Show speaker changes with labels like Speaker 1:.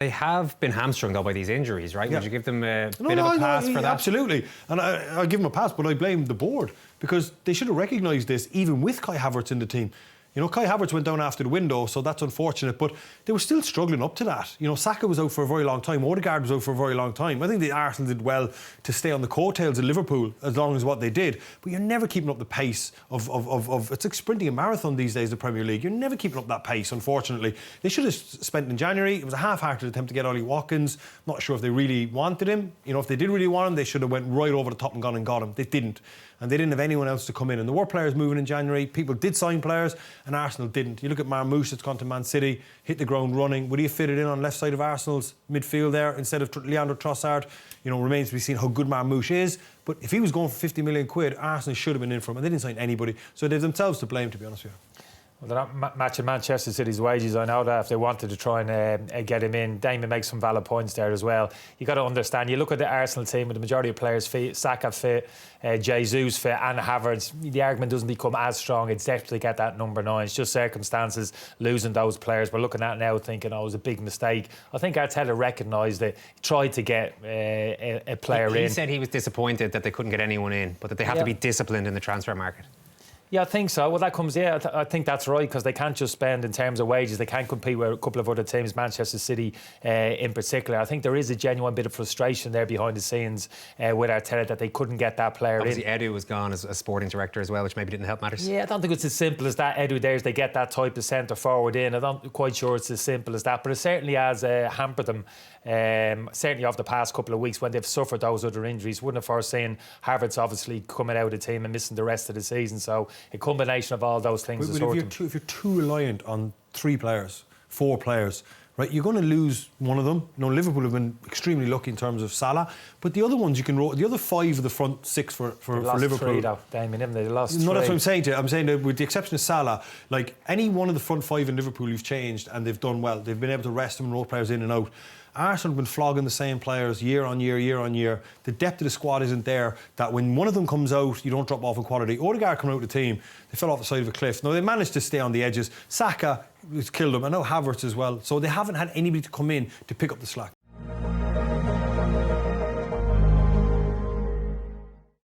Speaker 1: They have been hamstrung, though, by these injuries, right?
Speaker 2: Yeah.
Speaker 1: Would you give them a bit of a pass for that?
Speaker 2: Absolutely. And I give them a pass, but I blame the board because they should have recognised this even with Kai Havertz in the team. You know, Kai Havertz went down after the window, so that's unfortunate, but they were still struggling up to that. You know, Saka was out for a very long time, Odegaard was out for a very long time. I think the Arsenal did well to stay on the coattails of Liverpool as long as what they did, but you're never keeping up the pace of it's like sprinting a marathon these days, the Premier League. You're never keeping up that pace, unfortunately. They should have spent in January. It was a half-hearted attempt to get Ollie Watkins. Not sure if they really wanted him. You know, if they did really want him, they should have went right over the top and gone and got him. They didn't. And they didn't have anyone else to come in. And there were players moving in January. People did sign players, and Arsenal didn't. You look at Marmoush that's gone to Man City, hit the ground running. Would he have fitted in on left side of Arsenal's midfield there instead of Leandro Trossard? You know, remains to be seen how good Marmoush is. But if he was going for 50 million quid, Arsenal should have been in for him, and they didn't sign anybody. So they've themselves to blame, to be honest with you.
Speaker 3: Well, they're not matching Manchester City's wages. I know that if they wanted to try and get him in, Damon makes some valid points there as well. You got to understand, you look at the Arsenal team with the majority of players fit, Saka fit, Jesus fit and Havertz, the argument doesn't become as strong. It's definitely get that number 9. It's just circumstances losing those players. We're looking at now thinking, oh, it was a big mistake. I think Arteta recognised it, tried to get a player in.
Speaker 1: He said he was disappointed that they couldn't get anyone in, but that they have to be disciplined in the transfer market.
Speaker 3: Yeah, I think so. Well, that comes, I think that's right, because they can't just spend in terms of wages. They can't compete with a couple of other teams, Manchester City in particular. I think there is a genuine bit of frustration there behind the scenes with Arteta that they couldn't get that player
Speaker 1: Obviously,
Speaker 3: in.
Speaker 1: Edu was gone as a sporting director as well, which maybe didn't help matters.
Speaker 3: Yeah, I don't think it's as simple as that. Edu there is they get that type of centre forward in. I'm not quite sure it's as simple as that, but it certainly has hampered them. Certainly over the past couple of weeks when they've suffered those other injuries. Wouldn't have foreseen Havertz obviously coming out of the team and missing the rest of the season. So a combination of all those things.
Speaker 2: But if you're too reliant on 3 players, 4 players, right, you're going to lose one of them. You know, Liverpool have been extremely lucky in terms of Salah, but the other ones you can roll. The other 5 of the front 6 for Liverpool.
Speaker 3: 3 though, Damien, haven't they? They lost 3.
Speaker 2: No, that's what I'm saying to you. I'm saying that with the exception of Salah, like any one of the front 5 in Liverpool, you've changed and they've done well. They've been able to rest them and roll players in and out. Arsenal have been flogging the same players year on year, year on year. The depth of the squad isn't there, that when one of them comes out, you don't drop off in quality. Odegaard coming out of the team, they fell off the side of a cliff. No, they managed to stay on the edges. Saka has killed them, and now Havertz as well. So they haven't had anybody to come in to pick up the slack.